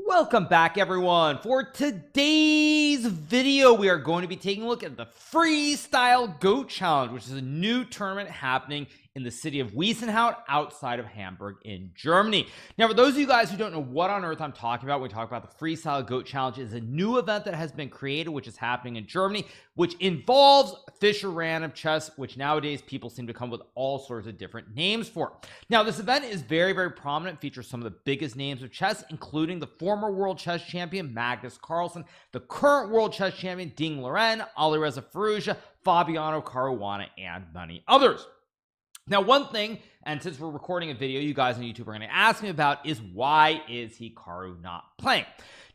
Welcome back, everyone. For today's video, we are going to be taking a look at the Freestyle GOAT Challenge, which is a new tournament happening in the city of Wiesenhout outside of Hamburg in Germany. Now, for those of you guys who don't know what on earth I'm talking about when we talk about the Freestyle GOAT Challenge, is a new event that has been created, which is happening in Germany, which involves Fischer Random chess, which nowadays people seem to come with all sorts of different names for. Now, this event is very, very prominent, features some of the biggest names of chess, including the former world chess champion Magnus Carlsen, the current world chess champion Ding Liren, Alireza Firouzja, Fabiano Caruana, and many others. Now, one thing, and since we're recording a video, you guys on YouTube are going to ask me about, is why is Hikaru not playing?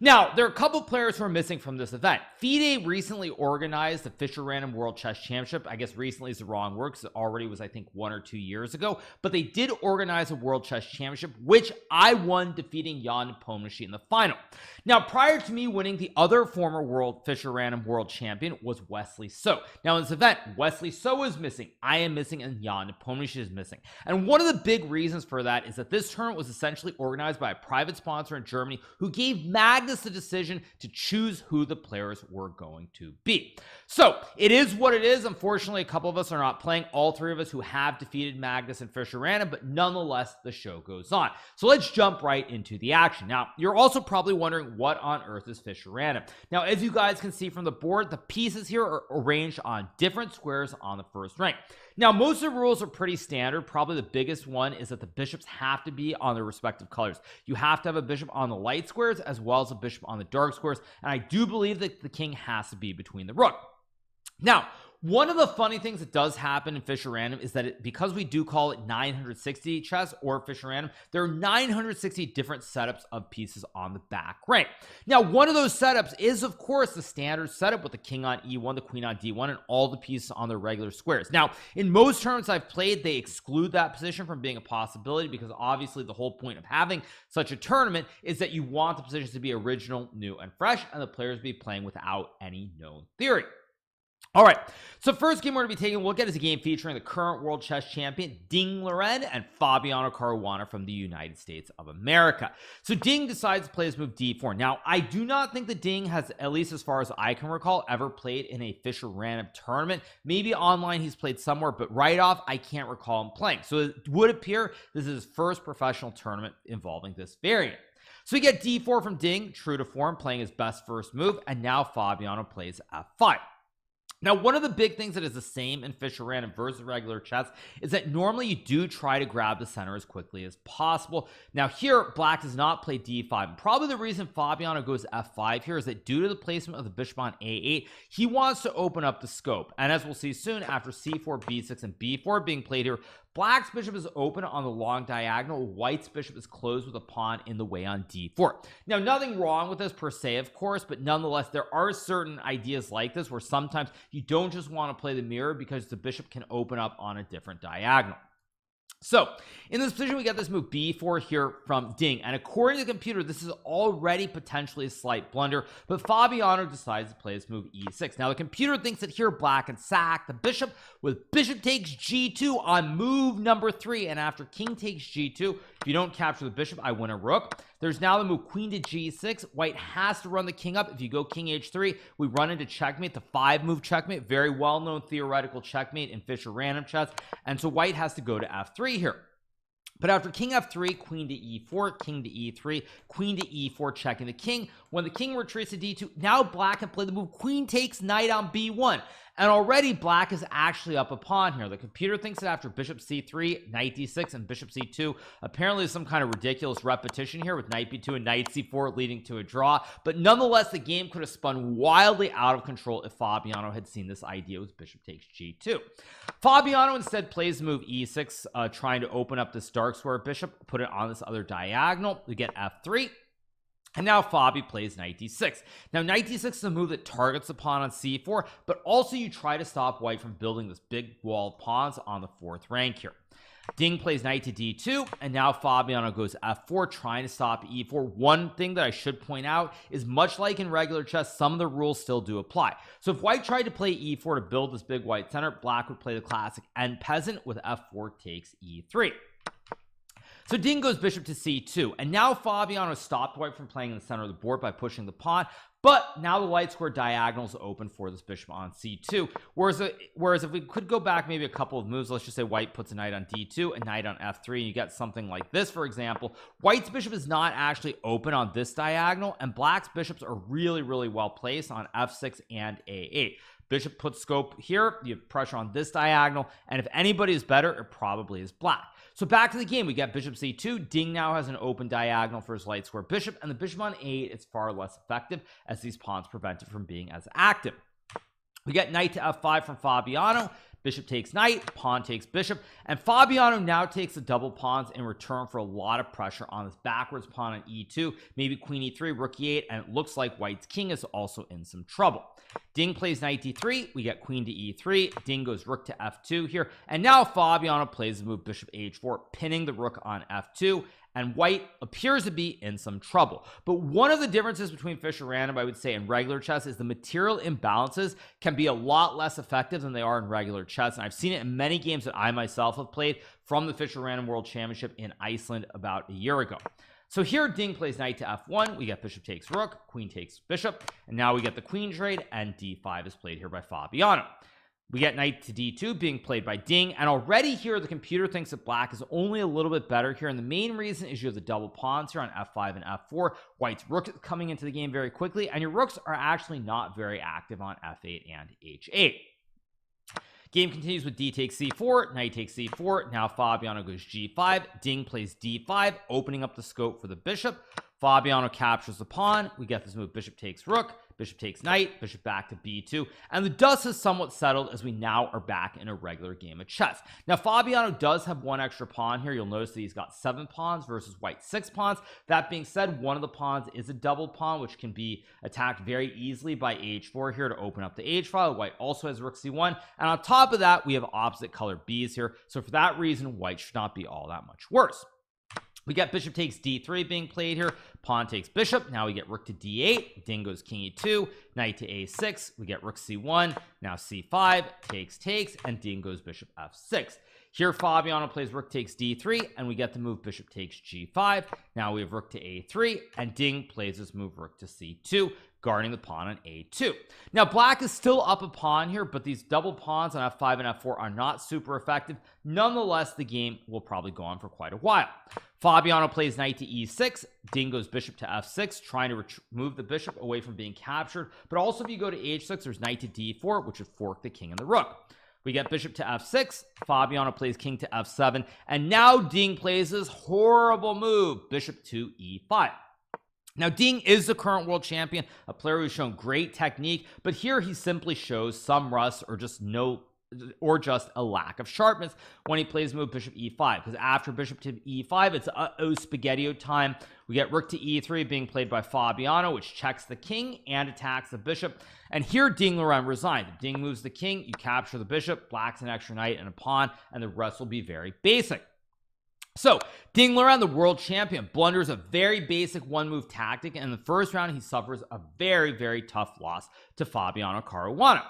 Now, there are a couple players who are missing from this event. FIDE recently organized the Fischer Random World Chess Championship. I guess recently is the wrong word because it already was, I think, 1 or 2 years ago. But they did organize a World Chess Championship, which I won, defeating Jan Nepomniachtchi in the final. Now, prior to me winning, the other former World Fischer Random World Champion was Wesley So. Now, in this event, Wesley So is missing, I am missing, and Jan Nepomniachtchi is missing. And one of the big reasons for that is that this tournament was essentially organized by a private sponsor in Germany who gave Magnus the decision to choose who the players were going to be. So it is what it is. Unfortunately, a couple of us are not playing, all three of us who have defeated Magnus and Fischer Random, but nonetheless, the show goes on. So let's jump right into the action. Now, you're also probably wondering, what on earth is Fischer Random? Now, as you guys can see from the board, the pieces here are arranged on different squares on the first rank. Now, most of the rules are pretty standard. Probably the biggest one is that the bishops have to be on their respective colors. You have to have a bishop on the light squares as well as a bishop on the dark squares, and I do believe that the king has to be between the rook. Now, one of the funny things that does happen in Fischer Random is that because we do call it 960 chess or Fischer Random, there are 960 different setups of pieces on the back rank. Now, one of those setups is, of course, the standard setup with the king on e1, the queen on d1, and all the pieces on their regular squares. Now, in most tournaments I've played, they exclude that position from being a possibility because obviously the whole point of having such a tournament is that you want the positions to be original, new, and fresh, and the players be playing without any known theory. All right, so first game we're going to be taking a look at is a game featuring the current world chess champion Ding Liren and Fabiano Caruana from the United States of America. So Ding decides to play his move d4. Now, I do not think that Ding has, at least as far as I can recall, ever played in a Fischer Random tournament. Maybe online he's played somewhere, but right off, I can't recall him playing. So it would appear this is his first professional tournament involving this variant. So we get d4 from Ding, true to form, playing his best first move, and now Fabiano plays f5. Now, one of the big things that is the same in Fischer Random versus regular chess is that normally you do try to grab the center as quickly as possible. Now here, black does not play d5. And probably the reason Fabiano goes f5 here is that due to the placement of the bishop on a8, he wants to open up the scope. And as we'll see soon, after c4, b6, and b4 being played here, black's bishop is open on the long diagonal. White's bishop is closed with a pawn in the way on d4. Now, nothing wrong with this per se, of course, but nonetheless, there are certain ideas like this where sometimes you don't just want to play the mirror because the bishop can open up on a different diagonal. So in this position, we get this move b4 here from Ding, and according to the computer, this is already potentially a slight blunder, but Fabiano decides to play this move e6. Now the computer thinks that here black can sack the bishop with bishop takes g2 on move number 3, and after king takes g2, if you don't capture the bishop, I win a rook. There's now the move queen to g6. White has to run the king up. If you go king h3, we run into checkmate, the 5-move checkmate, very well-known theoretical checkmate in Fischer Random chess, and so white has to go to f3 here. But after king f3, queen to e4, king to e3, queen to e4, checking the king. When the king retreats to d2, now black can play the move queen takes knight on b1. And already black is actually up a pawn here. The computer thinks that after bishop c3, knight d6, and bishop c2, apparently some kind of ridiculous repetition here with knight b2 and knight c4 leading to a draw. But nonetheless, the game could have spun wildly out of control if Fabiano had seen this idea with bishop takes g2. Fabiano instead plays the move e6, trying to open up this dark square bishop, put it on this other diagonal. We get f3. And now Fabi plays knight d6. Now knight d6 is a move that targets the pawn on c4, but also you try to stop white from building this big wall of pawns on the 4th rank here. Ding plays knight to d2, and now Fabiano goes f4, trying to stop e4. One thing that I should point out is, much like in regular chess, some of the rules still do apply. So if white tried to play e4 to build this big white center, black would play the classic end peasant with f4 takes e3. So Ding goes bishop to c2, and now Fabiano stopped white from playing in the center of the board by pushing the pawn, but now the light square diagonal is open for this bishop on c2. Whereas if we could go back maybe a couple of moves, let's just say white puts a knight on d2, a knight on f3, and you get something like this. For example, white's bishop is not actually open on this diagonal, and black's bishops are really well placed on f6 and a8. Bishop puts scope here, you have pressure on this diagonal, and if anybody is better, it probably is black. So back to the game, we get bishop c2. Ding now has an open diagonal for his light square bishop, and the bishop on a8 is far less effective as these pawns prevent it from being as active. We get knight to f5 from Fabiano. Bishop takes knight, pawn takes bishop, and Fabiano now takes the double pawns in return for a lot of pressure on this backwards pawn on e2, maybe queen e3, rook e8, and it looks like white's king is also in some trouble. Ding plays knight d3, we get queen to e3, Ding goes rook to f2 here, and now Fabiano plays the move bishop h4, pinning the rook on f2, and white appears to be in some trouble. But one of the differences between Fischer Random, I would say, and regular chess is the material imbalances can be a lot less effective than they are in regular chess, and I've seen it in many games that I myself have played from the Fischer Random World Championship in Iceland about a year ago. So here Ding plays knight to f1, we get bishop takes rook, queen takes bishop, and now we get the queen trade, and d5 is played here by Fabiano. We get knight to d2 being played by Ding, and already here the computer thinks that black is only a little bit better here, and the main reason is you have the double pawns here on f5 and f4. White's rook is coming into the game very quickly, and your rooks are actually not very active on f8 and h8. Game continues with d takes c4, knight takes c4, now Fabiano goes g5, Ding plays d5, opening up the scope for the bishop. Fabiano captures the pawn, we get this move bishop takes rook, bishop takes knight, bishop back to b2, and the dust is somewhat settled as we now are back in a regular game of chess. Now Fabiano does have one extra pawn here. You'll notice that he's got 7 pawns versus white's 6 pawns. That being said, one of the pawns is a double pawn, which can be attacked very easily by h4 here to open up the h file. White also has rook c1, and on top of that we have opposite color b's here, so for that reason white should not be all that much worse. We get bishop takes d3 being played here, pawn takes bishop, now we get rook to d8, Ding goes king e2, knight to a6, we get rook c1, now c5, takes, and Ding goes bishop f6. Here Fabiano plays rook takes d3, and we get the move bishop takes g5. Now we have rook to a3, and Ding plays this move rook to c2, guarding the pawn on a2. Now black is still up a pawn here, but these double pawns on f5 and f4 are not super effective. Nonetheless, the game will probably go on for quite a while. Fabiano plays knight to e6, Ding goes bishop to f6, trying to move the bishop away from being captured, but also if you go to h6, there's knight to d4, which would fork the king and the rook. We get bishop to f6, Fabiano plays king to f7, and now Ding plays this horrible move, bishop to e5. Now Ding is the current world champion, a player who's shown great technique, but here he simply shows some rust or just a lack of sharpness when he plays move bishop e5, because after bishop to e5 it's spaghetti time. We get rook to e3 being played by Fabiano, which checks the king and attacks the bishop, and here Ding Laurent resigned. If Ding moves the king, you capture the bishop, black's an extra knight and a pawn, and the rest will be very basic. So Ding Laurent, the world champion, blunders a very basic one-move tactic, and in the first round he suffers a very tough loss to Fabiano Caruana.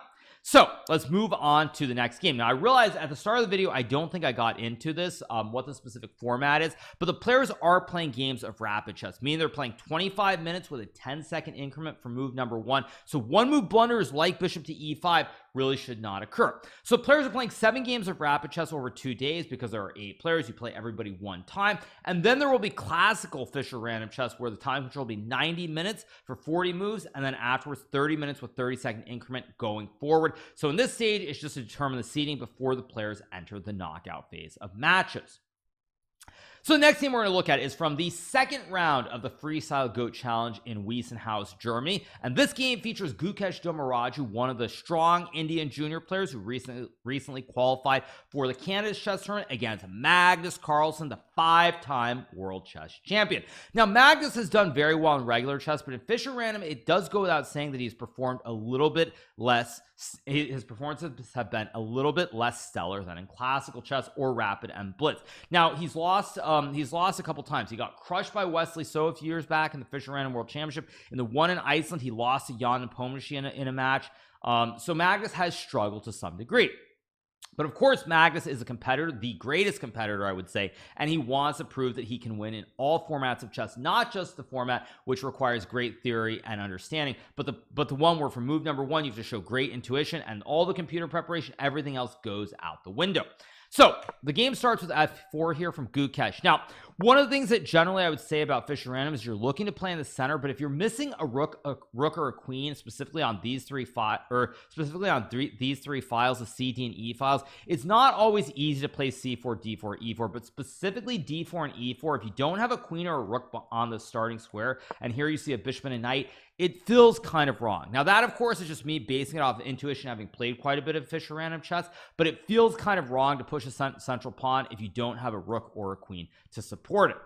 So let's move on to the next game. Now I realized at the start of the video I don't think I got into this, what the specific format is, but the players are playing games of rapid chess, meaning they're playing 25 minutes with a 10-second increment for move number 1. So one move blunders like bishop to e5 really should not occur. So players are playing 7 games of rapid chess over 2 days because there are 8 players. You play everybody one time, and then there will be classical Fischer Random chess where the time control will be 90 minutes for 40 moves, and then afterwards 30 minutes with 30-second increment going forward. So in this stage it's just to determine the seeding before the players enter the knockout phase of matches. So the next game we're going to look at is from the second round of the Freestyle GOAT Challenge in Wiesenhaus, Germany. And this game features Gukesh Domaraju, one of the strong Indian junior players who recently qualified for the Canada's chess tournament, against Magnus Carlsen, the 5-time world chess champion. Now, Magnus has done very well in regular chess, but in Fischer Random, it does go without saying that he's performed a little bit less. His performances have been a little bit less stellar than in classical chess or rapid and blitz. Now, he's lost a couple times. He got crushed by Wesley So a few years back in the Fischer Random World Championship. In the one in Iceland, he lost to Jan Nepomniachtchi in a match. So Magnus has struggled to some degree. But of course, Magnus is a competitor, the greatest competitor, I would say, and he wants to prove that he can win in all formats of chess, not just the format which requires great theory and understanding, but the one where for move number one you have to show great intuition, and all the computer preparation, everything else goes out the window. So the game starts with f4 here from Gukesh. Now, one of the things that generally I would say about Fischer Random is you're looking to play in the center, but if you're missing a rook or a queen, specifically on these three files, these three files, the C, D, and E files, it's not always easy to play C4, D4, E4, but specifically D4 and E4. If you don't have a queen or a rook on the starting square, and here you see a bishop and a knight, it feels kind of wrong. Now that of course is just me basing it off of intuition, having played quite a bit of Fischer Random chess, but it feels kind of wrong to push a central pawn if you don't have a rook or a queen to support it.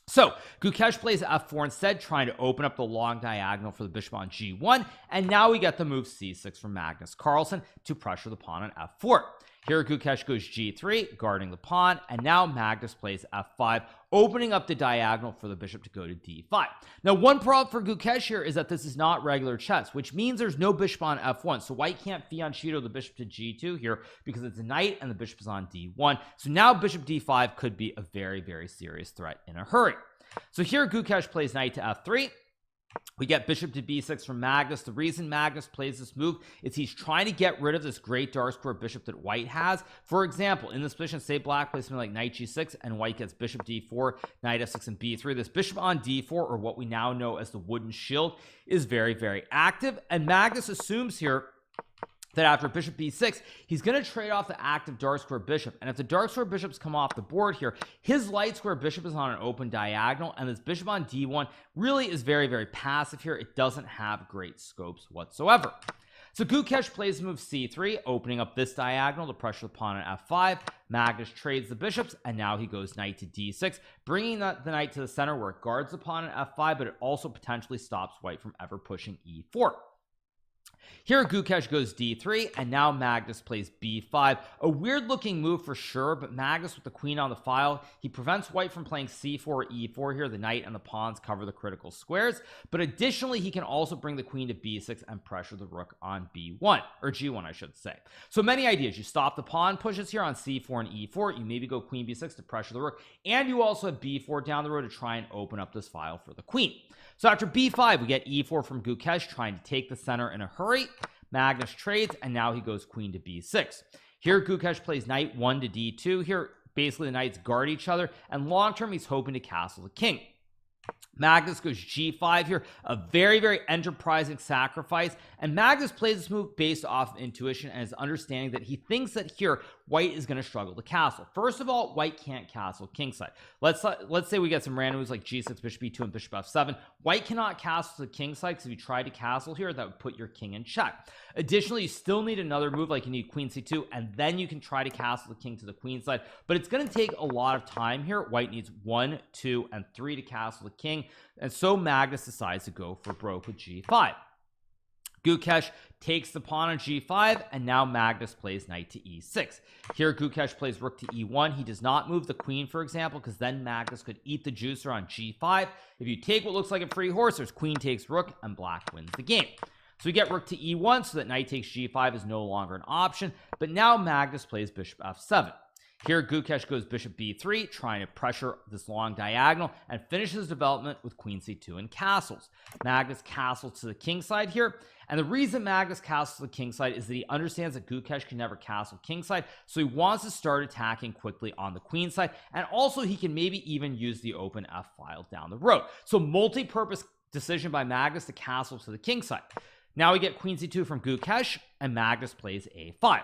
So Gukesh plays f4 instead, trying to open up the long diagonal for the bishop on g1, and now we get the move c6 from Magnus Carlsen to pressure the pawn on f4. Here Gukesh goes g3, guarding the pawn, and now Magnus plays f5, opening up the diagonal for the bishop to go to d5. Now one problem for Gukesh here is that this is not regular chess, which means there's no bishop on f1, so white can't fianchetto the bishop to g2 here because it's a knight and the bishop is on d1. So now bishop d5 could be a very, very serious threat in a hurry. So here Gukesh plays knight to f3. We get bishop to b6 from Magnus. The reason Magnus plays this move is he's trying to get rid of this great dark square bishop that white has. For example, in this position, say black plays something like knight g6 and white gets bishop d4, knight f6, and b3. This bishop on d4, or what we now know as the wooden shield, is very, very active, and Magnus assumes here that after bishop b6 he's going to trade off the active dark square bishop, and if the dark square bishops come off the board here, his light square bishop is on an open diagonal, and this bishop on d1 really is very, very passive here. It doesn't have great scopes whatsoever. So Gukesh plays the move c3, opening up this diagonal to pressure the pawn on f5. Magnus trades the bishops, and now he goes knight to d6, bringing the knight to the center where it guards the pawn on f5, but it also potentially stops white from ever pushing e4. Here Gukesh goes d3, and now Magnus plays b5. A weird looking move for sure, but Magnus with the queen on the file, he prevents white from playing c4 or e4 here. The knight and the pawns cover the critical squares, but additionally he can also bring the queen to b6 and pressure the rook on b1, or g1 I should say. So many ideas. You stop the pawn pushes here on c4 and e4, you maybe go queen b6 to pressure the rook, and you also have b4 down the road to try and open up this file for the queen. So after b5 we get e4 from Gukesh, trying to take the center in a hurry. Magnus trades, and now he goes queen to b6. Here Gukesh plays knight 1 to d2. Here basically the knights guard each other, and long term he's hoping to castle the king. Magnus goes g5 here, a very, very enterprising sacrifice, and Magnus plays this move based off of intuition and his understanding that he thinks that here white is going to struggle to castle. First of all, white can't castle kingside. Let's say we get some random moves like g6, bishop e2, and bishop f7. White cannot castle to kingside, because if you try to castle here, that would put your king in check. Additionally, you still need another move, like you need queen c2, and then you can try to castle the king to the queen side, but it's going to take a lot of time here. White needs 1, 2, and 3 to castle the king, and so Magnus decides to go for broke with g5. Gukesh takes the pawn on g5, and now Magnus plays knight to e6. Here Gukesh plays rook to e1. He does not move the queen, for example, because then Magnus could eat the juicer on g5. If you take what looks like a free horse, there's queen takes rook, and black wins the game. So we get rook to e1, so that knight takes g5 is no longer an option, but now Magnus plays bishop f7. Here Gukesh goes bishop b3, trying to pressure this long diagonal, and finishes development with queen c2 and castles. Magnus castles to the king side here, and the reason Magnus castles to the king side is that he understands that Gukesh can never castle king side, so he wants to start attacking quickly on the queen side, and also he can maybe even use the open f file down the road. So multi-purpose decision by Magnus to castle to the king side. Now we get queen c2 from Gukesh, and Magnus plays a5.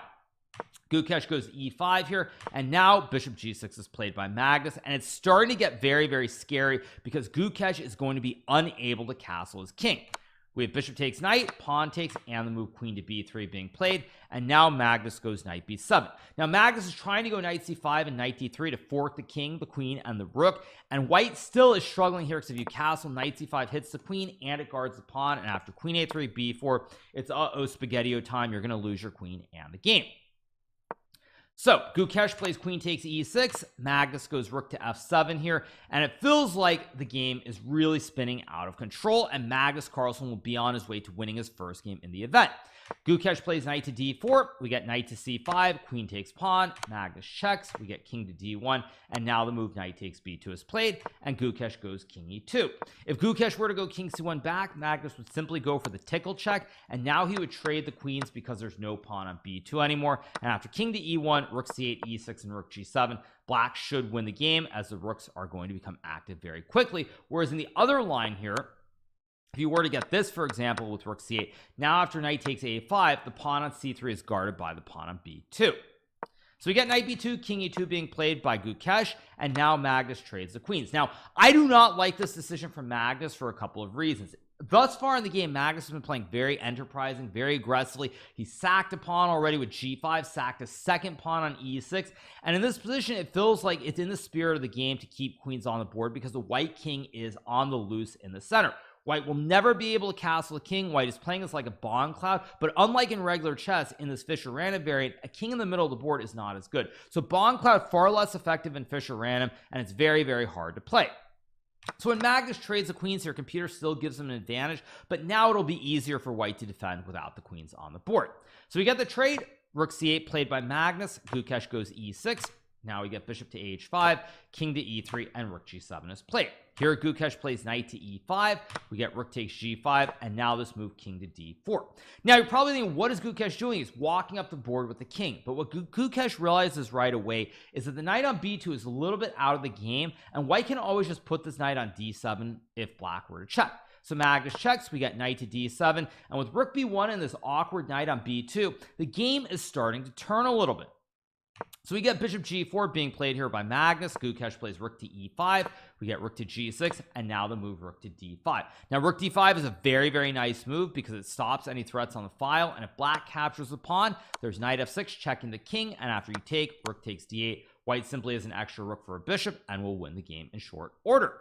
Gukesh goes e5 here, and now bishop g6 is played by Magnus, and it's starting to get very, very scary because Gukesh is going to be unable to castle his king. We have bishop takes knight, pawn takes, and the move queen to b3 being played, and now Magnus goes knight b7. Now Magnus is trying to go knight c5 and knight d3 to fork the king, the queen, and the rook, and white still is struggling here because if you castle, knight c5 hits the queen and it guards the pawn, and after queen a3, b4, it's spaghetti-o time. You're going to lose your queen and the game. So Gukesh plays queen takes e6, Magnus goes rook to f7 here, and it feels like the game is really spinning out of control, and Magnus Carlsen will be on his way to winning his first game in the event. Gukesh plays knight to d4, we get knight to c5, queen takes pawn, Magnus checks, we get king to d1, and now the move knight takes b2 is played, and Gukesh goes king e2. If Gukesh were to go king c1 back, Magnus would simply go for the tickle check, and now he would trade the queens because there's no pawn on b2 anymore, and after king to e1, rook c8, e6, and rook g7, black should win the game as the rooks are going to become active very quickly. Whereas in the other line here, if you were to get this, for example, with rook c8, now after knight takes a5, the pawn on c3 is guarded by the pawn on b2. So we get knight b2, king e2 being played by Gukesh, and now Magnus trades the queens. Now, I do not like this decision from Magnus for a couple of reasons. Thus far in the game, Magnus has been playing very enterprising, very aggressively. He sacked a pawn already with g5, sacked a second pawn on e6, and in this position, it feels like it's in the spirit of the game to keep queens on the board because the white king is on the loose in the center. White will never be able to castle a king. White is playing this like a bond cloud, but unlike in regular chess, in this Fischer Random variant, a king in the middle of the board is not as good. So bond cloud far less effective in Fischer Random, and it's very, very hard to play. So when Magnus trades the queens here, computer still gives him an advantage, but now it'll be easier for white to defend without the queens on the board. So we get the trade, rook c8 played by Magnus, Gukesh goes e6. Now we get bishop to h5, king to e3, and rook g7 is played. Here Gukesh plays knight to e5, we get rook takes g5, and now this move king to d4. Now you're probably thinking, what is Gukesh doing? He's walking up the board with the king. But what Gukesh realizes right away is that the knight on b2 is a little bit out of the game, and white can always just put this knight on d7 if black were to check. So Magnus checks, we get knight to d7, and with rook b1 and this awkward knight on b2, the game is starting to turn a little bit. So we get bishop g4 being played here by Magnus. Gukesh plays rook to e5, we get rook to g6, and now the move rook to d5. Now rook d5 is a very, very nice move because it stops any threats on the file, and if black captures the pawn, there's knight f6 checking the king, and after you take, rook takes d8, white simply has an extra rook for a bishop and will win the game in short order.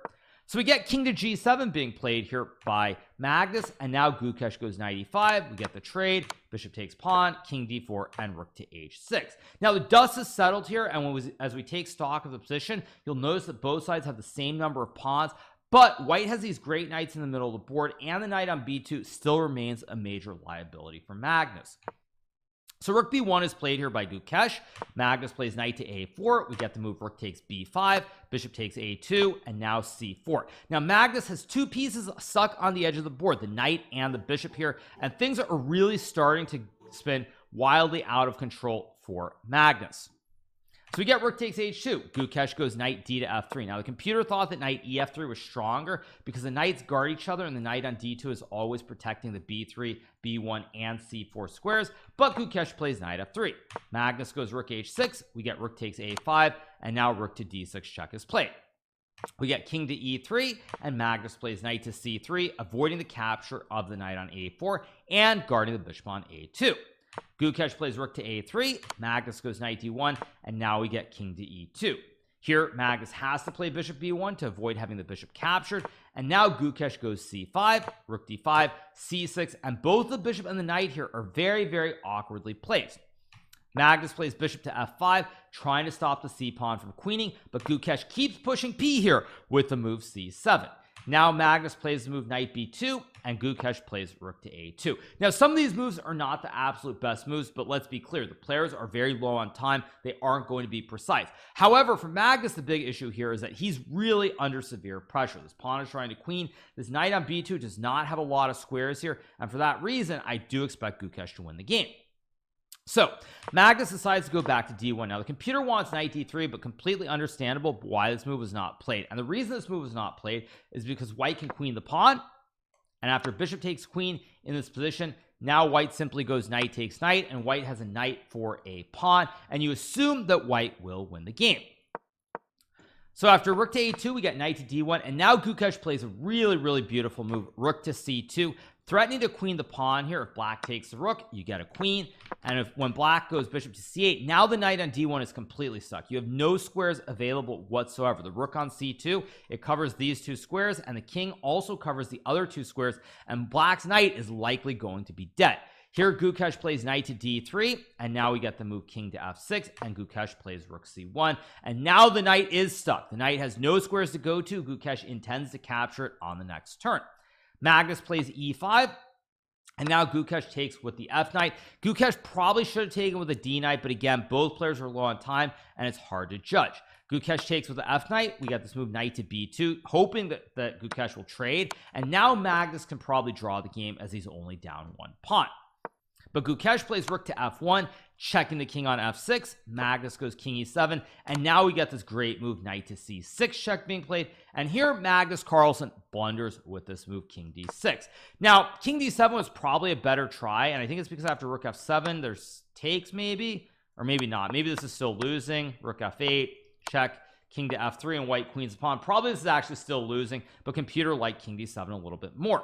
So we get king to g7 being played here by Magnus, and now Gukesh goes knight e5, we get the trade, bishop takes pawn, king d4, and rook to h6. Now the dust is settled here, and as we take stock of the position, you'll notice that both sides have the same number of pawns, but white has these great knights in the middle of the board, and the knight on b2 still remains a major liability for Magnus. So rook b1 is played here by Gukesh. Magnus plays knight to a4, we get the move rook takes b5, bishop takes a2, and now c4. Now Magnus has two pieces stuck on the edge of the board, the knight and the bishop here, and things are really starting to spin wildly out of control for Magnus. So we get rook takes h2, Gukesh goes knight d to f3. Now the computer thought that knight ef3 was stronger because the knights guard each other and the knight on d2 is always protecting the b3, b1, and c4 squares, but Gukesh plays knight f3. Magnus goes rook h6, we get rook takes a5, and now rook to d6 check is played. We get king to e3, and Magnus plays knight to c3, avoiding the capture of the knight on a4 and guarding the bishop on a2. Gukesh plays rook to a3, Magnus goes knight d1, and now we get king to e2. Here Magnus has to play bishop b1 to avoid having the bishop captured, and now Gukesh goes c5, rook d5, c6, and both the bishop and the knight here are very, very awkwardly placed. Magnus plays bishop to f5, trying to stop the c pawn from queening, but Gukesh keeps pushing p here with the move c7. Now Magnus plays the move knight b2, and Gukesh plays rook to a2. Now some of these moves are not the absolute best moves, but let's be clear, the players are very low on time. They aren't going to be precise. However, for Magnus, the big issue here is that he's really under severe pressure. This pawn is trying to queen. This knight on b2 does not have a lot of squares here, and for that reason, I do expect Gukesh to win the game. So Magnus decides to go back to d1. Now the computer wants knight d3, but completely understandable why this move was not played. And the reason this move was not played is because white can queen the pawn, and after bishop takes queen in this position, now white simply goes knight takes knight, and white has a knight for a pawn, and you assume that white will win the game. So after rook to a2, we get knight to d1, and now Gukesh plays a really, really beautiful move, rook to c2, threatening to queen the pawn here. If black takes the rook, you get a queen, and when black goes bishop to c8, now the knight on d1 is completely stuck. You have no squares available whatsoever. The rook on c2, it covers these two squares, and the king also covers the other two squares, and black's knight is likely going to be dead. Here Gukesh plays knight to d3, and now we get the move king to f6, and Gukesh plays rook c1, and now the knight is stuck. The knight has no squares to go to. Gukesh intends to capture it on the next turn. Magnus plays e5, and now Gukesh takes with the f knight. Gukesh probably should have taken with a d knight, but again, both players are low on time, and it's hard to judge. Gukesh takes with the f knight. We got this move knight to b2, hoping that Gukesh will trade, and now Magnus can probably draw the game as he's only down one pawn. But Gukesh plays rook to f1, checking the king on f6. Magnus goes king e7, and now we get this great move knight to c6 check being played, and here Magnus Carlsen blunders with this move king d6. Now king d7 was probably a better try, and I think it's because after rook f7 there's takes, maybe, or maybe not. Maybe this is still losing. Rook f8 check, king to f3, and white queens a pawn. Probably this is actually still losing, but computer liked king d7 a little bit more.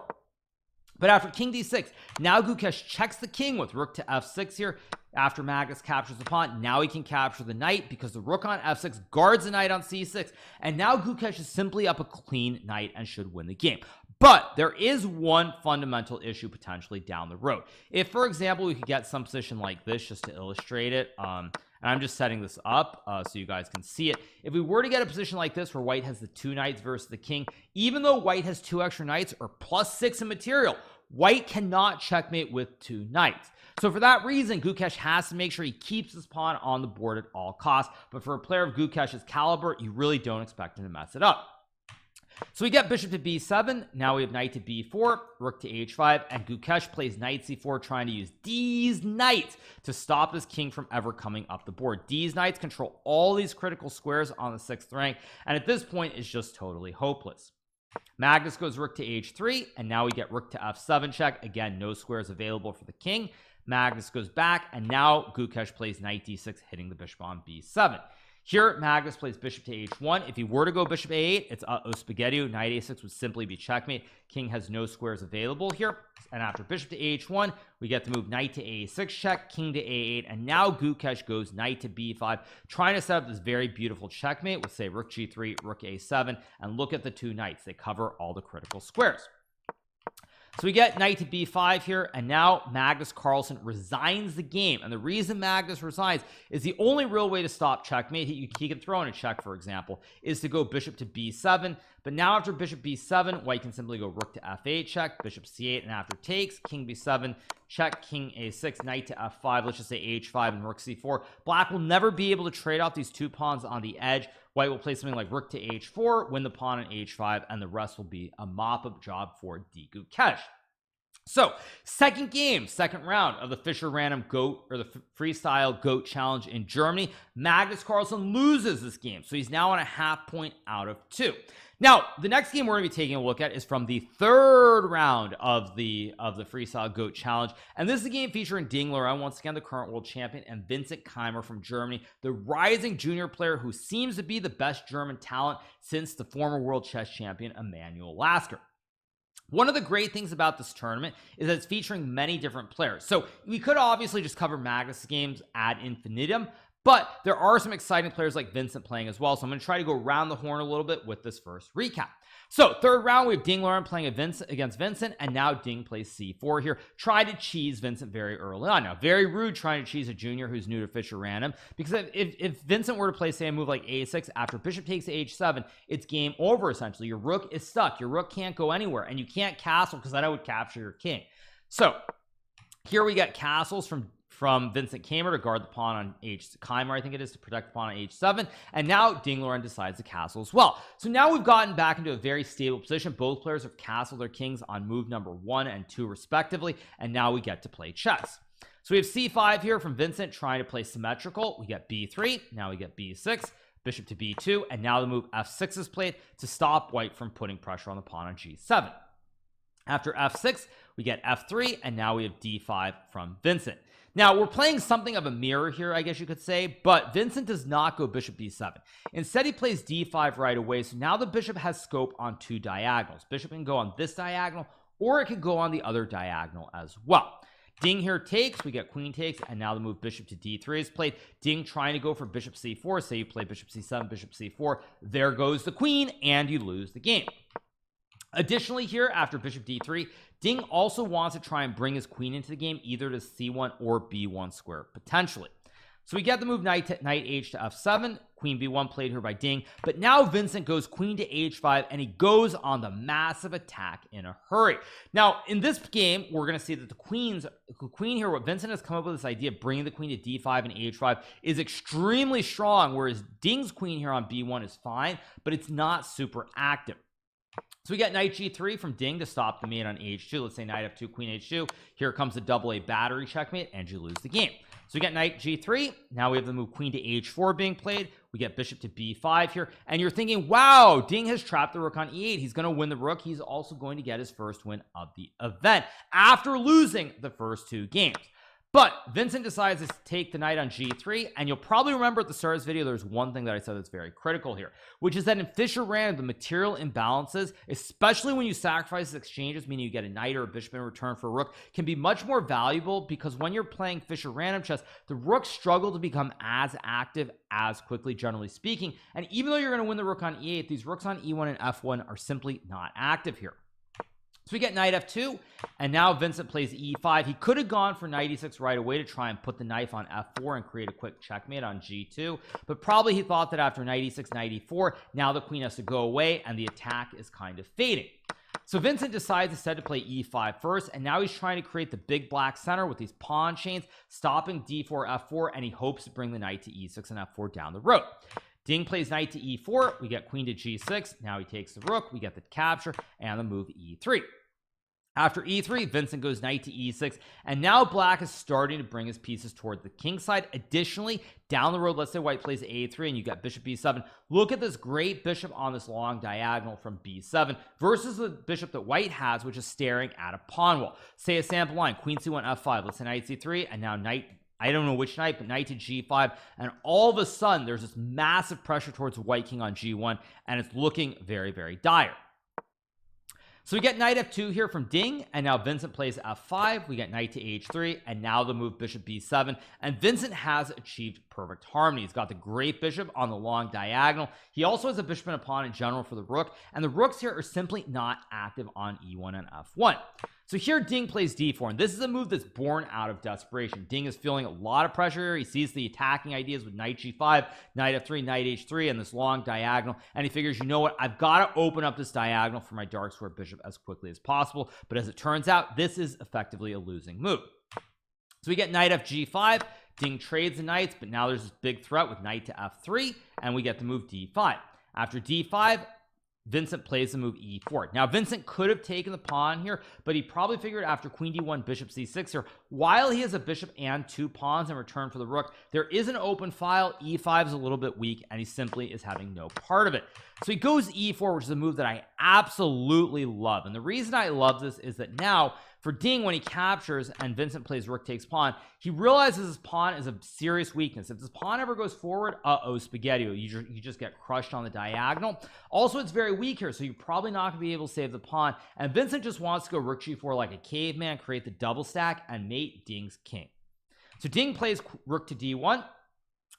But after king d6, now Gukesh checks the king with rook to f6 here. After Magnus captures the pawn, now he can capture the knight because the rook on f6 guards the knight on c6, and now Gukesh is simply up a clean knight and should win the game. But there is one fundamental issue potentially down the road. If, for example, we could get some position like this, just to illustrate it, and I'm just setting this up so you guys can see it. If we were to get a position like this where white has the two knights versus the king, even though white has two extra knights or +6 in material, white cannot checkmate with two knights. So for that reason, Gukesh has to make sure he keeps his pawn on the board at all costs. But for a player of Gukesh's caliber, you really don't expect him to mess it up. So we get bishop to b7. Now we have knight to b4, rook to h5, and Gukesh plays knight c4, trying to use these knights to stop his king from ever coming up the board. These knights control all these critical squares on the 6th rank, and at this point it's just totally hopeless. Magnus goes rook to h3, and now we get rook to f7 check. Again, no squares available for the king. Magnus goes back, and now Gukesh plays knight d6, hitting the bishop on b7. Here Magnus plays bishop to h1. If he were to go bishop a8, it's spaghetti. Knight a6 would simply be checkmate. King has no squares available here, and after bishop to h1 we get the move knight to a6 check, king to a8, and now Gukesh goes knight to b5, trying to set up this very beautiful checkmate with, say, rook g3, rook a7, and look at the two knights. They cover all the critical squares. So we get knight to b5 here, and now Magnus Carlsen resigns the game. And the reason Magnus resigns is the only real way to stop checkmate. He can throw in a check, for example, is to go bishop to b7. But now after bishop b7, white can simply go rook to f8 check, bishop c8, and after takes, king b7 check, king a6, knight to f5, let's just say h5, and rook c4. Black will never be able to trade off these two pawns on the edge. White will play something like rook to h4, win the pawn on h5, and the rest will be a mop-up job for D. Gukesh. So, second game, second round of the Fischer Random GOAT, or the Freestyle GOAT Challenge in Germany. Magnus Carlsen loses this game, so he's now on a half point out of 2. Now, the next game we're going to be taking a look at is from the third round of the Freestyle GOAT Challenge, and this is a game featuring Ding-Laurent, once again the current world champion, and Vincent Keimer from Germany, the rising junior player who seems to be the best German talent since the former world chess champion Emanuel Lasker. One of the great things about this tournament is that it's featuring many different players. So we could obviously just cover Magnus' games ad infinitum, but there are some exciting players like Vincent playing as well. So I'm going to try to go around the horn a little bit with this first recap. So third round, we have Ding-Laurent playing against Vincent, and now Ding plays c4 here. Try to cheese Vincent very early on. Now, very rude trying to cheese a junior who's new to Fischer Random, because if Vincent were to play, say, a move like a6, after bishop takes h7, it's game over, essentially. Your rook is stuck. Your rook can't go anywhere, and you can't castle, because then I would capture your king. So here we get castles from Vincent Keimer to guard the pawn on Keimer, I think it is, to protect the pawn on h7, and now Ding-Laurent decides to castle as well. So now we've gotten back into a very stable position. Both players have castled their kings on move number 1 and 2 respectively, and now we get to play chess. So we have c5 here from Vincent trying to play symmetrical. We get b3, now we get b6, bishop to b2, and now the move f6 is played to stop white from putting pressure on the pawn on g7. After f6, we get f3, and now we have d5 from Vincent. Now, we're playing something of a mirror here, I guess you could say, but Vincent does not go bishop b7. Instead, he plays d5 right away, so now the bishop has scope on two diagonals. Bishop can go on this diagonal, or it can go on the other diagonal as well. Ding here takes, we get queen takes, and now the move bishop to d3 is played. Ding trying to go for bishop c4, say you play bishop c7, bishop c4, there goes the queen, and you lose the game. Additionally here, after bishop d3, Ding also wants to try and bring his queen into the game, either to c1 or b1 square potentially. So we get the move knight h to f7, queen b1 played here by Ding, but now Vincent goes queen to h5 and he goes on the massive attack in a hurry. Now in this game we're going to see that the queen here, what Vincent has come up with, this idea of bringing the queen to d5 and h5, is extremely strong, whereas Ding's queen here on b1 is fine, but it's not super active. So we got knight g3 from Ding to stop the mate on h2. Let's say knight f2, queen h2. Here comes a double A battery checkmate and you lose the game. So we got knight g3. Now we have the move queen to h4 being played. We get bishop to b5 here, and you're thinking, wow, Ding has trapped the rook on e8. He's going to win the rook. He's also going to get his first win of the event after losing the first 2 games. But Vincent decides to take the knight on g3, and you'll probably remember at the start of this video there's one thing that I said that's very critical here, which is that in Fischer Random, the material imbalances, especially when you sacrifice exchanges, meaning you get a knight or a bishop in return for a rook, can be much more valuable, because when you're playing Fischer Random chess, the rooks struggle to become as active as quickly, generally speaking, and even though you're going to win the rook on e8, these rooks on e1 and f1 are simply not active here. So we get knight f2, and now Vincent plays e5. He could have gone for knight e6 right away to try and put the knife on f4 and create a quick checkmate on g2, but probably he thought that after knight e6, knight e4, now the queen has to go away and the attack is kind of fading. So Vincent decides instead to play e5 first, and now he's trying to create the big black center with these pawn chains, stopping d4, f4, and he hopes to bring the knight to e6 and f4 down the road. Ding plays knight to e4, we get queen to g6, now he takes the rook, we get the capture, and the move e3. After e3, Vincent goes knight to e6, and now black is starting to bring his pieces toward the king side. Additionally, down the road, let's say white plays a3 and you got bishop b7. Look at this great bishop on this long diagonal from b7 versus the bishop that white has, which is staring at a pawn wall. Say a sample line, queen c1, f5, let's say knight c3, and now knight, I don't know which knight, but knight to g5, and all of a sudden there's this massive pressure towards the white king on g1, and it's looking very, very dire. So we get knight f2 here from Ding, and now Vincent plays f5. We get knight to h3, and now the move bishop b7, and Vincent has achieved perfect harmony. He's got the great bishop on the long diagonal. He also has a bishop and a pawn in general for the rook, and the rooks here are simply not active on e1 and f1. So here Ding plays d4, and this is a move that's born out of desperation. Ding is feeling a lot of pressure here. He sees the attacking ideas with knight g5, knight f3, knight h3, and this long diagonal, and he figures, you know what, I've got to open up this diagonal for my dark square bishop as quickly as possible. But as it turns out, this is effectively a losing move. So we get knight fg5. Ding trades the knights, but now there's this big threat with knight to f3, and we get the move d5. After d5, Vincent plays the move e4. Now Vincent could have taken the pawn here, but he probably figured after queen d1, bishop c6 here, while he has a bishop and 2 pawns in return for the rook, there is an open file. e5 is a little bit weak, and he simply is having no part of it. So he goes e4, which is a move that I absolutely love, and the reason I love this is that now for Ding, when he captures and Vincent plays rook takes pawn, he realizes his pawn is a serious weakness. If this pawn ever goes forward, spaghetti, you just get crushed on the diagonal. Also, it's very weak here, so you're probably not going to be able to save the pawn, and Vincent just wants to go rook g4 like a caveman, create the double stack, and mate Ding's king. So Ding plays rook to d1,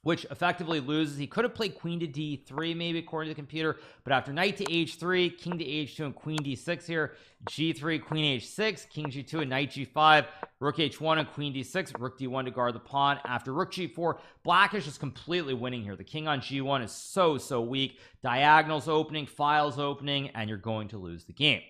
which effectively loses. He could have played queen to d3 maybe according to the computer, but after knight to h3, king to h2, and queen d6 here, g3, queen h6, king g2, and knight g5, rook h1, and queen d6, rook d1 to guard the pawn. After rook g4, black is just completely winning here. The king on g1 is so weak. Diagonals opening, files opening, and you're going to lose the game.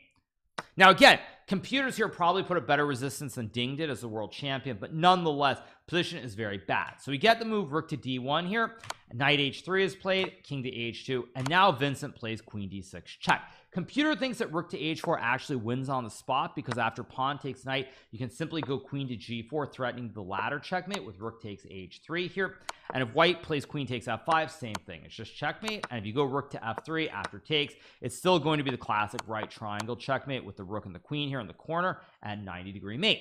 Now again, computers here probably put a better resistance than Ding did as the world champion, but nonetheless, position is very bad. So we get the move rook to d1 here, knight h3 is played, king to h2, and now Vincent plays queen d6 check. Computer thinks that rook to h4 actually wins on the spot, because after pawn takes knight, you can simply go queen to g4, threatening the ladder checkmate with rook takes h3 here. And if white plays queen takes f5, same thing, it's just checkmate. And if you go rook to f3 after takes, it's still going to be the classic right triangle checkmate with the rook and the queen here in the corner and 90-degree mate.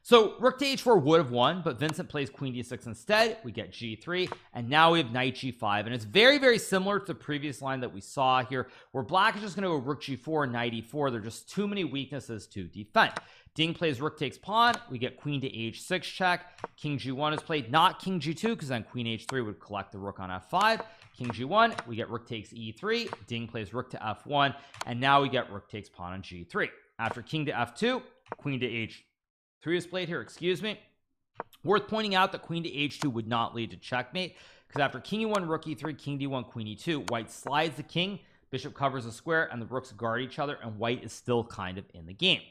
So rook to h4 would have won, but Vincent plays queen d6 instead. We get g3, and now we have knight g5, and it's very similar to the previous line that we saw here, where black is just going to go rook g4, knight e4. There are just too many weaknesses to defend. Ding plays rook takes pawn. We get queen to h6 check. King g1 is played, not king g2, because then queen h3 would collect the rook on f5. King g1, we get rook takes e3. Ding plays rook to f1, and now we get rook takes pawn on g3. After king to f2, queen to h3 is played here, excuse me. Worth pointing out that queen to h2 would not lead to checkmate, because after king e1, rook e3, king d1, queen e2, white slides the king, bishop covers the square, and the rooks guard each other, and white is still kind of in the game.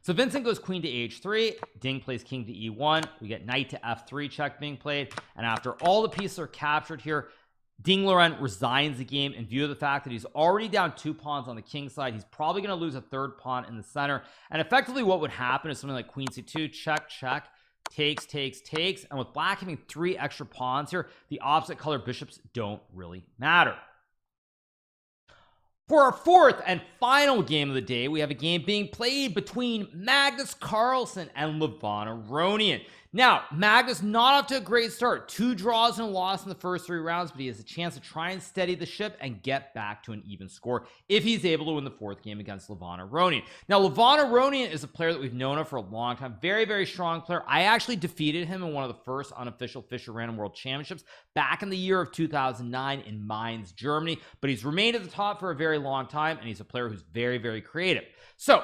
So Vincent goes queen to h3. Ding plays king to e1. We get knight to f3 check being played, and after all the pieces are captured here, Ding Laurent resigns the game in view of the fact that he's already down 2 pawns on the king side. He's probably going to lose a 3rd pawn in the center, and effectively what would happen is something like queen c2, check, check, takes, and with black having 3 extra pawns here, the opposite color bishops don't really matter. For our 4th and final game of the day, we have a game being played between Magnus Carlsen and Levon Aronian. Now, Magnus not off to a great start. 2 draws and a loss in the first 3 rounds, but he has a chance to try and steady the ship and get back to an even score if he's able to win the 4th game against Levon Aronian. Now, Levon Aronian is a player that we've known of for a long time. Very strong player. I actually defeated him in one of the first unofficial Fischer Random World Championships back in the year of 2009 in Mainz, Germany, but he's remained at the top for a very long time, and he's a player who's very creative. So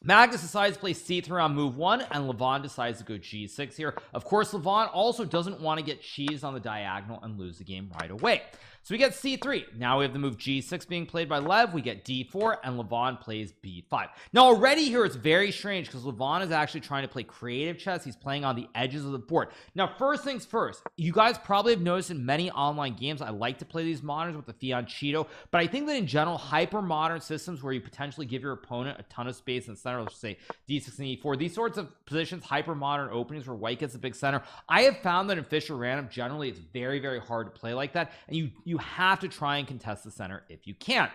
Magnus decides to play c3 on move 1, and Levon decides to go g6 here. Of course, Levon also doesn't want to get cheesed on the diagonal and lose the game right away. So we get c3. Now we have the move g6 being played by Lev. We get d4, and Levon plays b5. Now already here it's very strange because Levon is actually trying to play creative chess. He's playing on the edges of the board. Now first things first, you guys probably have noticed in many online games I like to play these moderns with the fianchetto, but I think that in general hyper modern systems where you potentially give your opponent a ton of space in the center, let's say d6 and e4, these sorts of positions, hyper modern openings where white gets a big center, I have found that in Fischer Random generally it's very hard to play like that, and you have to try and contest the center if you can.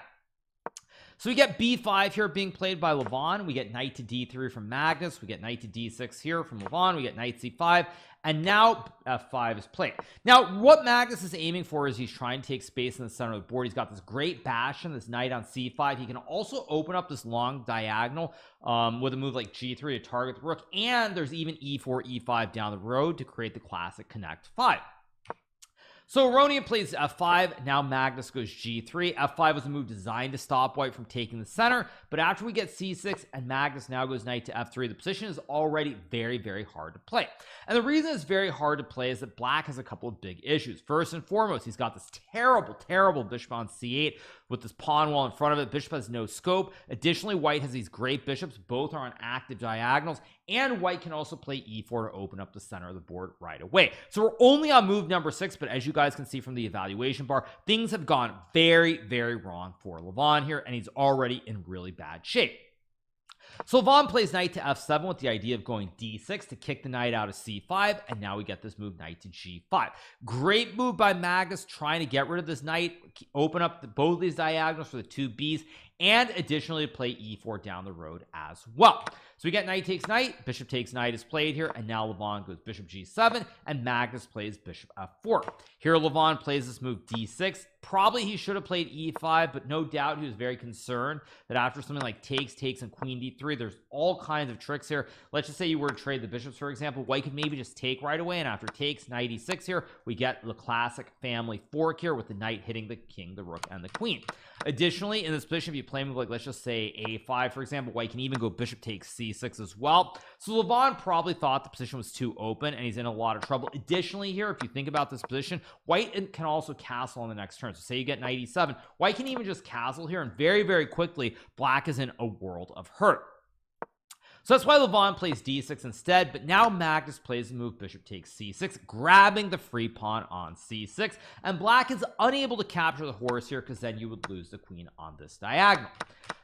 So we get b5 here being played by Levon. We get knight to d3 from Magnus. We get knight to d6 here from Levon. We get knight c5, and now f5 is played. Now what Magnus is aiming for is he's trying to take space in the center of the board. He's got this great bastion, this knight on c5. He can also open up this long diagonal with a move like g3 to target the rook, and there's even e4 e5 down the road to create the classic connect 5. So Aronian plays f5. Now Magnus goes g3. f5 was a move designed to stop white from taking the center, but after we get c6 and Magnus now goes knight to f3, the position is already very hard to play. And the reason it's very hard to play is that black has a couple of big issues. First and foremost, he's got this terrible bishop on c8 with this pawn wall in front of it. Bishop has no scope. Additionally, white has these great bishops. Both are on active diagonals, and white can also play e4 to open up the center of the board right away. So we're only on move number 6, but as you guys can see from the evaluation bar, things have gone very wrong for Levon here, and he's already in really bad shape. So Levon plays knight to f7 with the idea of going d6 to kick the knight out of c5, and now we get this move knight to g5. Great move by Magnus, trying to get rid of this knight, open up both these diagonals for the 2 Bs, and additionally play e4 down the road as well. So we get knight takes knight, bishop takes knight is played here, and now Levon goes bishop g7, and Magnus plays bishop f4. Here Levon plays this move d6. Probably he should have played e5, but no doubt he was very concerned that after something like takes, and queen d3, there's all kinds of tricks here. Let's just say you were to trade the bishops, for example. White could maybe just take right away, and after takes, knight e6 here, we get the classic family fork here with the knight hitting the king, the rook, and the queen. Additionally, in this position, if you play move like, let's just say a5, for example, white can even go bishop takes c6 as well. So Levon probably thought the position was too open, and he's in a lot of trouble. Additionally here, if you think about this position, white can also castle on the next turn. So say you get knight e7, white can even just castle here, and very quickly black is in a world of hurt. So that's why Levon plays d6 instead, but now Magnus plays the move bishop takes c6, grabbing the free pawn on c6, and black is unable to capture the horse here because then you would lose the queen on this diagonal.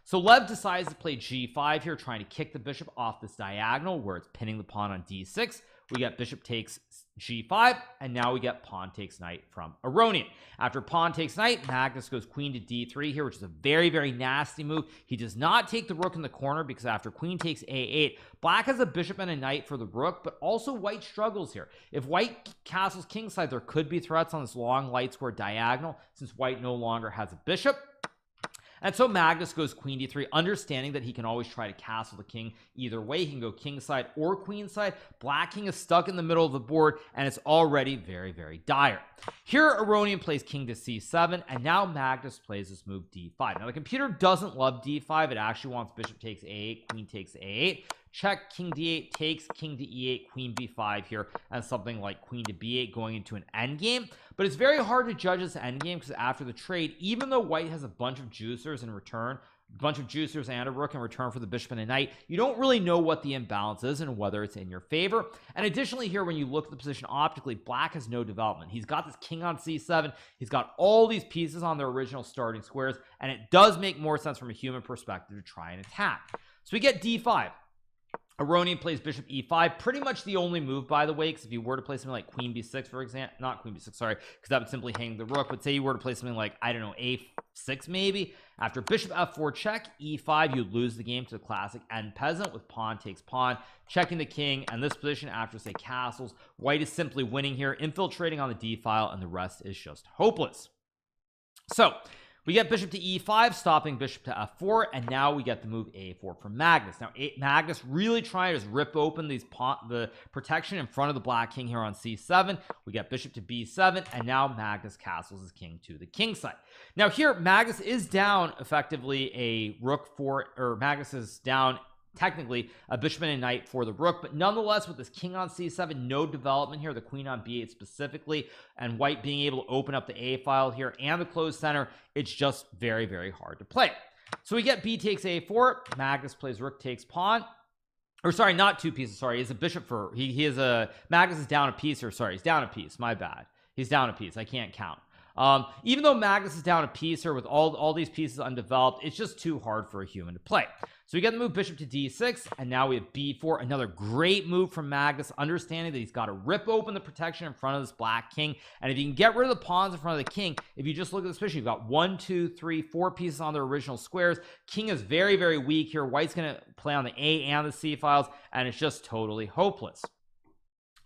So Lev decides to play g5 here, trying to kick the bishop off this diagonal where it's pinning the pawn on d6. We get bishop takes g5, and now we get pawn takes knight from Aronian. After pawn takes knight, Magnus goes queen to d3 here, which is a very, very nasty move. He does not take the rook in the corner because after queen takes a8, black has a bishop and a knight for the rook, but also white struggles here. If white castles kingside, there could be threats on this long light square diagonal since white no longer has a bishop. And so Magnus goes queen d3, understanding that he can always try to castle the king either way. He can go kingside or queenside. Black king is stuck in the middle of the board, and it's already very, very dire. Here, Aronian plays king to c7, and now Magnus plays this move d5. Now, the computer doesn't love d5. It actually wants bishop takes a8, queen takes a8. Check, king d8 takes, king to e8, queen b5 here, and something like queen to b8 going into an endgame. But it's very hard to judge this endgame because after the trade, even though white has a bunch of juicers in return, a bunch of juicers and a rook in return for the bishop and a knight, you don't really know what the imbalance is and whether it's in your favor. And additionally here, when you look at the position optically, black has no development. He's got this king on c7. He's got all these pieces on their original starting squares, and it does make more sense from a human perspective to try and attack. So we get d5. Aronian plays bishop e5, pretty much the only move, by the way, because if you were to play something like queen b6, for example, not queen b6, sorry, because that would simply hang the rook, but say you were to play something like, I don't know, a6 maybe. After bishop f4 check, e5, you lose the game to the classic end peasant with pawn takes pawn, checking the king, and this position after, say, castles, white is simply winning here, infiltrating on the d file, and the rest is just hopeless. So we get bishop to e5, stopping bishop to f4, and now we get the move a4 from Magnus. Now, Magnus really trying to just rip open the protection in front of the black king here on c7. We get bishop to b7, and now Magnus castles his king to the king side. Now here, Magnus is down effectively a rook for, or Magnus is down technically a bishop and a knight for the rook, but nonetheless with this king on c7, no development here, the queen on b8 specifically, and white being able to open up the a file here and the closed center, it's just very, very hard to play. So we get b takes a4, Magnus plays rook takes pawn, or sorry, not two pieces, sorry, he's a bishop for, he is a, Magnus is down a piece, or sorry, he's down a piece, my bad, he's down a piece, I can't count. Even though Magnus is down a piece here with all these pieces undeveloped, it's just too hard for a human to play. So we get the move bishop to d6, and now we have b4, another great move from Magnus, understanding that he's got to rip open the protection in front of this black king. And if you can get rid of the pawns in front of the king, if you just look at this position, you've got 1 2 3 4 pieces on their original squares. King is very, very weak here. White's going to play on the a and the c files, and it's just totally hopeless.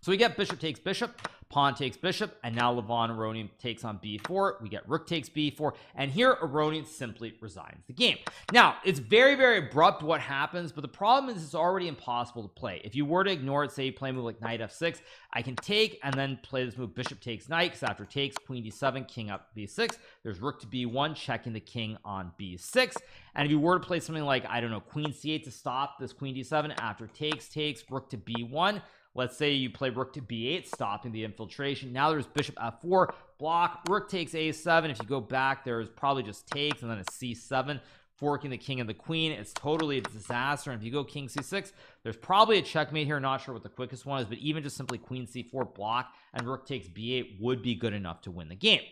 So we get bishop takes bishop, pawn takes bishop, and now Levon Aronian takes on b4. We get rook takes b4, and here Aronian simply resigns the game. Now, it's very, very abrupt what happens, but the problem is it's already impossible to play. If you were to ignore it, say you play a move like knight f6, I can take and then play this move bishop takes knight, because after takes, queen d7, king up b6, there's rook to b1, checking the king on b6. And if you were to play something like, I don't know, queen c8 to stop this queen d7, after takes, rook to b1, let's say you play rook to b8, stopping the infiltration. Now there's bishop f4, block, rook takes a7. If you go back, there's probably just takes and then a c7, forking the king and the queen. It's totally a disaster. And if you go king c6, there's probably a checkmate here. Not sure what the quickest one is, but even just simply queen c4 block and rook takes b8 would be good enough to win the game.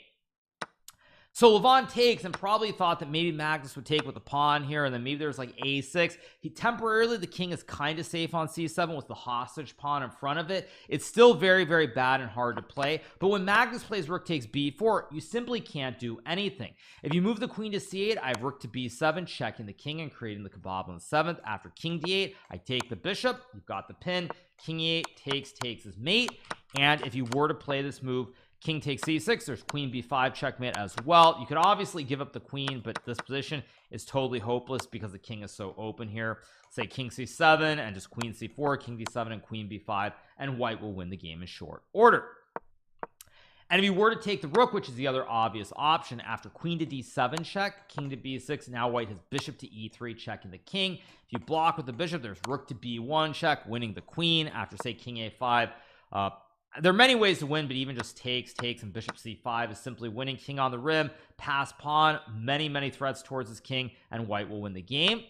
So Levon takes and probably thought that maybe Magnus would take with the pawn here, and then maybe there's like a6. He temporarily, the king is kind of safe on c7 with the hostage pawn in front of it. It's still very, very bad and hard to play, but when Magnus plays rook takes b4, you simply can't do anything. If you move the queen to c8, I have rook to b7, checking the king and creating the kebab on the 7th. After king d8, I take the bishop. You've got the pin. King e8 takes his mate, and if you were to play this move, king takes c6, there's queen b5 checkmate as well. You could obviously give up the queen, but this position is totally hopeless because the king is so open here. Say king c7 and just queen c4, king d7 and queen b5, and white will win the game in short order. And if you were to take the rook, which is the other obvious option, after queen to d7 check, king to b6, now white has bishop to e3 checking the king. If you block with the bishop, there's rook to b1 check, winning the queen. After say king a5, there are many ways to win, but even just takes, and bishop c5 is simply winning. King on the rim, pass pawn, many threats towards his king, and white will win the game.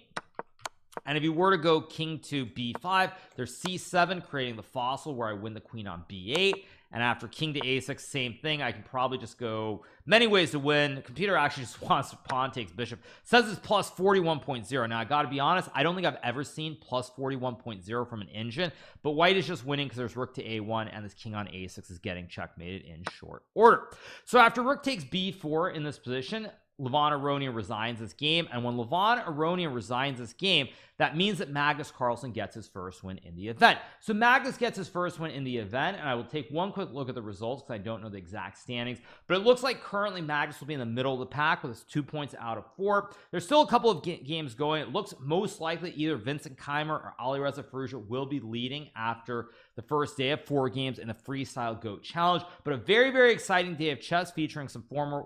And if you were to go king to b5, there's c7 creating the fossil where I win the queen on b8. and after king to a6, same thing. I can probably just go many ways to win. Computer actually just wants pawn takes bishop, says it's plus 41.0. Now I gotta be honest, I don't think I've ever seen plus 41.0 from an engine, but white is just winning because there's rook to a1 and this king on a6 is getting checkmated in short order. So after rook takes b4 in this position, Levon Aronian resigns this game, and when Levon Aronian resigns this game, that means that Magnus Carlsen gets his first win in the event. So Magnus gets his first win in the event, and I will take one quick look at the results because I don't know the exact standings, but it looks like currently Magnus will be in the middle of the pack with his 2 points out of 4. There's still a couple of games going. It looks most likely either Vincent Keimer or Alireza Firouzja will be leading after the first day of 4 games in the Freestyle GOAT Challenge, but a very, very exciting day of chess featuring the former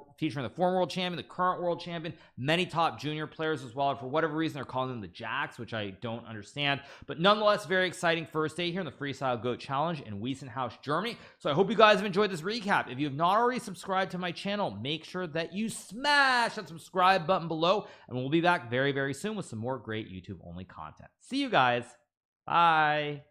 world champion, the current world champion, many top junior players as well. And for whatever reason, they're calling them the Jacks, which I don't understand, but nonetheless, very exciting first day here in the Freestyle GOAT Challenge in Wiesenhaus, Germany. So I hope you guys have enjoyed this recap. If you have not already subscribed to my channel, make sure that you smash that subscribe button below, and we'll be back very, very soon with some more great YouTube only content. See you guys. Bye.